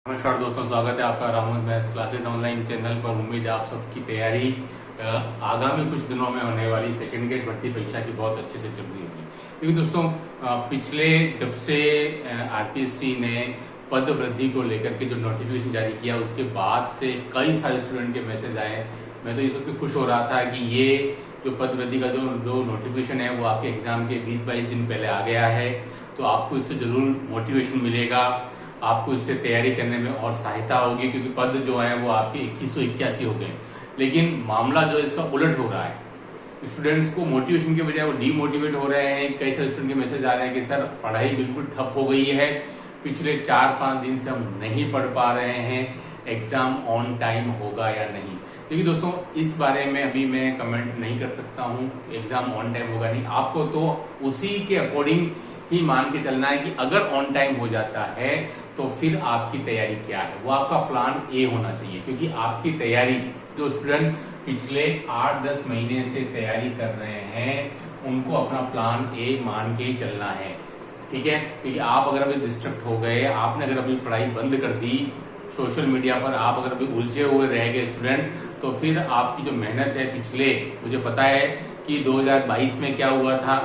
नमस्कार दोस्तों, स्वागत है आपका रामोद मैथ्स क्लासेस ऑनलाइन चैनल पर। उम्मीद है आप सबकी तैयारी आगामी कुछ दिनों में होने वाली सेकंड ग्रेड भर्ती परीक्षा की बहुत अच्छे से चल रही होगी। क्योंकि दोस्तों पिछले जब से आरपीएससी ने पद वृद्धि को लेकर के जो नोटिफिकेशन जारी किया उसके बाद से कई सारे स्टूडेंट के मैसेज आए। मैं तो ये सोच के खुश हो रहा था कि ये जो पद वृद्धि का जो नोटिफिकेशन है वो आपके एग्जाम के 20-22 दिन पहले आ गया है, तो आपको इससे जरूर मोटिवेशन मिलेगा, आपको इससे तैयारी करने में और सहायता होगी। क्योंकि पद जो है वो आपके 2181 हो गए, लेकिन मामला जो है इसका उलट हो रहा है। स्टूडेंट्स को मोटिवेशन के बजाय वो डीमोटिवेट हो रहे हैं। कई सारे स्टूडेंट के मैसेज आ रहे हैं कि सर पढ़ाई बिल्कुल ठप हो गई है, पिछले 4-5 दिन से हम नहीं पढ़ पा रहे हैं, एग्जाम ऑन टाइम होगा या नहीं। देखिए दोस्तों, इस बारे में अभी मैं कमेंट नहीं कर सकता हूँ एग्जाम ऑन टाइम होगा नहीं। आपको तो उसी के अकॉर्डिंग ही मान के चलना है कि अगर ऑन टाइम हो जाता है तो फिर आपकी तैयारी क्या है, वो आपका प्लान ए होना चाहिए। क्योंकि आपकी तैयारी जो स्टूडेंट पिछले 8-10 महीने से तैयारी कर रहे हैं उनको अपना प्लान ए मान के ही चलना है, ठीक है। क्योंकि आप अगर अभी डिस्ट्रक्ट हो गए, आपने अगर अभी पढ़ाई बंद कर दी, सोशल मीडिया पर आप अगर अभी उलझे हुए रह गए स्टूडेंट, तो फिर आपकी जो मेहनत है पिछले, मुझे पता है कि 2022 में क्या हुआ था,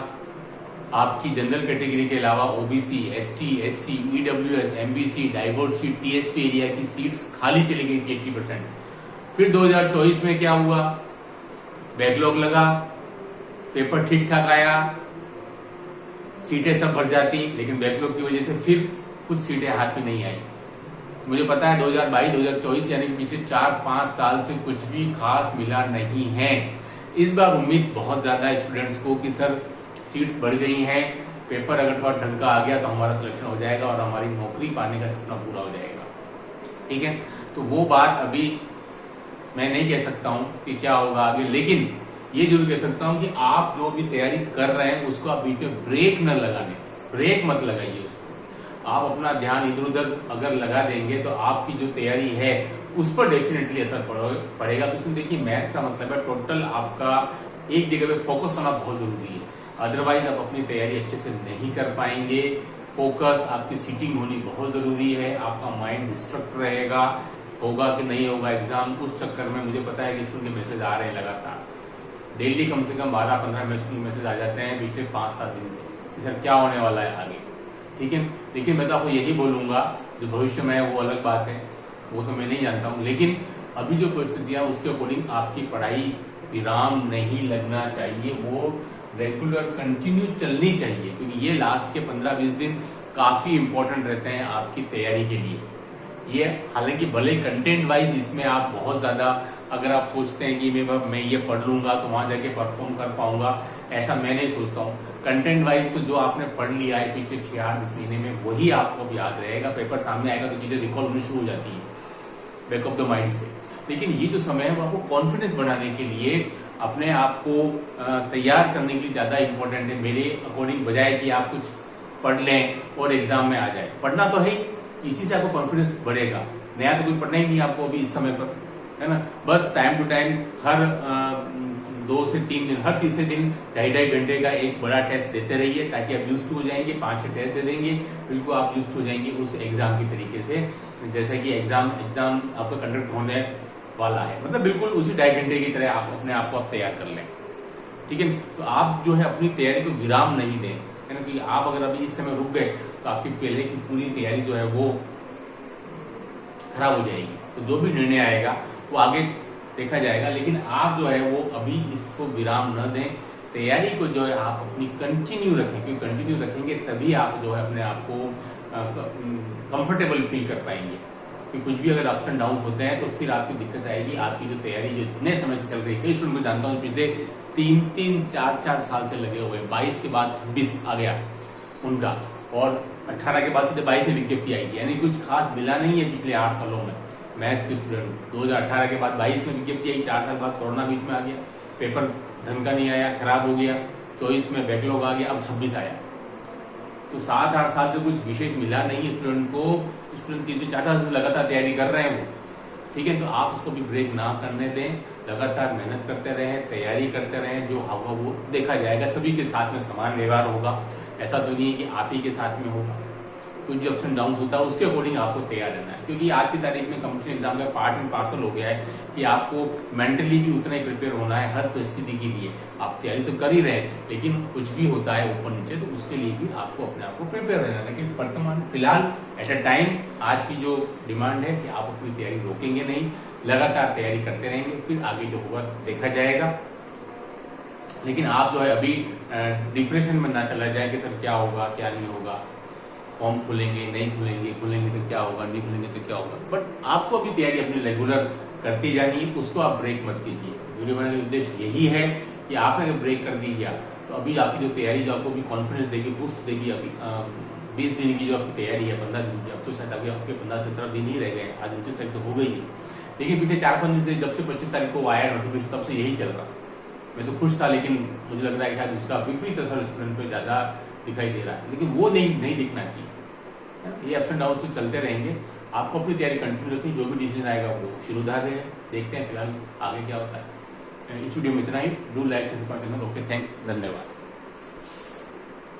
आपकी जनरल कैटेगरी के अलावा OBC, ST, SC, EWS, MBC, diversity, TSP area की सीट्स खाली चली गई थी 80%। फिर 2024 में क्या हुआ, बैकलॉग लगा, पेपर ठीक ठाक आया, सीटें सब भर जाती, लेकिन बैकलॉग की वजह से फिर कुछ सीटें हाथ में नहीं आई। मुझे पता है 2022-2024 यानी पिछले 4-5 साल से कुछ भी खास मिला नहीं है। इस बार उम्मीद बहुत ज्यादा है स्टूडेंट्स को कि सर सीट्स बढ़ गई हैं, पेपर अगर थोड़ा ढंग का आ गया तो हमारा सिलेक्शन हो जाएगा और हमारी नौकरी पाने का सपना पूरा हो जाएगा, ठीक है। तो वो बात अभी मैं नहीं कह सकता हूं कि क्या होगा आगे, लेकिन ये जरूर कह सकता हूं कि आप जो भी तैयारी कर रहे हैं उसको आप बीच में ब्रेक न लगाने, ब्रेक मत लगाइए उसको। आप अपना ध्यान इधर उधर अगर लगा देंगे तो आपकी जो तैयारी है उस पर डेफिनेटली असर पड़ेगा। तो इसमें देखिए, मैथ्स का मतलब है टोटल आपका एक जगह पे फोकस होना बहुत जरूरी है, अदरवाइज आप अपनी तैयारी अच्छे से नहीं कर पाएंगे। फोकस, आपकी सीटिंग होनी बहुत जरूरी है, आपका माइंड डिस्ट्रक्ट रहेगा, होगा कि नहीं होगा एग्जाम, उस चक्कर में मुझे पता है कि स्टूडेंट के मैसेज आ रहे हैं लगातार, डेली कम से कम 12-15 मैसेज आ जाते हैं पिछले 5-7 दिन से कि सर क्या होने वाला है आगे, ठीक है। लेकिन मैं तो आपको यही बोलूंगा, जो भविष्य में है वो अलग बात है, वो तो मैं नहीं जानता हूँ, लेकिन अभी जो परिस्थितियां उसके अकॉर्डिंग आपकी पढ़ाई विराम नहीं लगना चाहिए, वो रेगुलर कंटिन्यू चलनी चाहिए। क्योंकि ये लास्ट के 15-20 दिन काफी इंपॉर्टेंट रहते हैं आपकी तैयारी के लिए। ये हालांकि भले कंटेंट वाइज इसमें आप बहुत ज्यादा, अगर आप सोचते हैं कि मैं ये पढ़ लूंगा तो वहां जाके परफॉर्म कर पाऊंगा, ऐसा मैं नहीं सोचता हूँ। कंटेंट वाइज तो जो आपने पढ़ लिया है पिछले 6-8 महीने में वही आपको भी याद रहेगा, पेपर सामने आएगा तो चीजें रिकॉल होनी शुरू हो जाती है बैक ऑफ द माइंड से। लेकिन ये जो समय है वो आपको कॉन्फिडेंस बढ़ाने के लिए, अपने आप को तैयार करने के लिए ज्यादा इंपॉर्टेंट है मेरे अकॉर्डिंग, बजाय कि आप कुछ पढ़ लें और एग्जाम में आ जाए। पढ़ना तो है ही, इसी से आपको कॉन्फिडेंस बढ़ेगा, नया तो कोई पढ़ना ही नहीं आपको अभी इस समय पर, है ना। बस टाइम टू टाइम हर 2 से 3 दिन, हर तीसरे दिन 2.5 घंटे का एक बड़ा टेस्ट देते रहिए, ताकि आप यूज्ड हो जाएंगे। 5-6 टेस्ट दे देंगे, बिल्कुल आप यूज्ड हो जाएंगे उस एग्जाम की तरीके से, जैसे कि एग्जाम आपका कंडक्ट होने वाला है, मतलब बिल्कुल उसी 2.5 घंटे की तरह आप अपने आप को आप तैयार कर लें, ठीक है। तो आप जो है अपनी तैयारी को विराम नहीं दें, है ना। क्योंकि आप अगर अभी इस समय रुक गए तो आपकी पहले की पूरी तैयारी जो है वो खराब हो जाएगी। तो जो भी निर्णय आएगा वो आगे देखा जाएगा, लेकिन आप जो है वो अभी इसको विराम न दें, तैयारी को जो है आप अपनी कंटिन्यू रखें। क्योंकि कंटिन्यू रखेंगे तभी आप जो है अपने आप को कंफर्टेबल फील कर पाएंगे। कि कुछ भी अगर अप्स एंड डाउन होते हैं तो फिर आपकी दिक्कत आएगी। आपकी जो तैयारी जो इतने समय से चल रही है, कई स्टूडेंट को जानता हूँ पिछले 3-3, 4-4 साल से लगे हुए, 22 के बाद 26 आ गया उनका, और 18 के बाद सीधे 22 से विज्ञप्ति आई थी, यानी कुछ खास मिला नहीं है पिछले 8 सालों में मैथ्स के स्टूडेंट। 2018 के बाद 22 में विज्ञप्ति आई, 4 साल बाद कोरोना बीच में आ गया, पेपर ढंग का नहीं आया, खराब हो गया, 24 में बैकलॉग आ गया, अब 26 आया। तो 7-8 साल से कुछ विशेष मिला नहीं है स्टूडेंट को। स्टूडेंट 3-4 साल से लगातार तैयारी कर रहे हैं वो, ठीक है। तो आप उसको भी ब्रेक ना करने दें, लगातार मेहनत करते रहें, तैयारी करते रहें, जो होगा वो देखा जाएगा। सभी के साथ में समान व्यवहार होगा, ऐसा तो नहीं है कि आप ही के साथ में होगा, कुछ जो अप्स एंड डाउन होता है उसके अकॉर्डिंग आपको तैयार रहना है, क्योंकि आज की तारीख में कॉम्पिटिशन एग्जाम का पार्ट एंड पार्सल हो गया है कि आपको मेंटली भी उतना ही प्रिपेयर होना है हर परिस्थिति के लिए। आप तैयारी तो कर ही रहे हैं, लेकिन कुछ भी होता है ऊपर नीचे तो उसके लिए भी आपको अपने आप को प्रिपेयर रहना है। लेकिन वर्तमान फिलहाल एट अ टाइम आज की जो डिमांड है कि आप अपनी तैयारी रोकेंगे नहीं, लगातार तैयारी करते रहेंगे, फिर आगे जो होगा देखा जाएगा। लेकिन आप जो है अभी डिप्रेशन में ना चला जाए कि सर क्या होगा क्या नहीं होगा, फॉर्म खुलेंगे नहीं खुलेंगे, खुलेंगे तो क्या होगा, नहीं खुलेंगे तो क्या होगा। बट आपको अभी तैयारी अपनी रेगुलर करती जानी है, उसको आप ब्रेक मत कीजिए। वीडियो बनाने का उद्देश्य यही है कि आपने अगर ब्रेक कर दी गया तो अभी आपकी जो तैयारी जो आपको भी कॉन्फिडेंस देगी, बूस्ट देगी। अभी 20 दिन की जो आपकी तैयारी है, 15 दिन की, अब तो शायद अभी आपके 15-17 दिन ही रह गए, आज 29 तारीख तो हो गई है। लेकिन पिछले 4-5 दिन से जब से 25 तारीख को आया नोटिफिकेशन तब से यही चल रहा। मैं तो खुश था, लेकिन मुझे लग रहा है कि शायद उसका विपरीत असर स्टूडेंट पे ज्यादा दिखाई दे रहा है, लेकिन वो नहीं दिखना चाहिए। ये अप्स एंड डाउन तो चलते रहेंगे, आपको अपनी तैयारी कंटिन्यू रखनी, जो भी डिसीजन आएगा वो शिरोधार्य है, देखते हैं फिलहाल आगे क्या होता है। इस वीडियो में इतना ही। Do like, subscribe channel. Okay, thanks, धन्यवाद।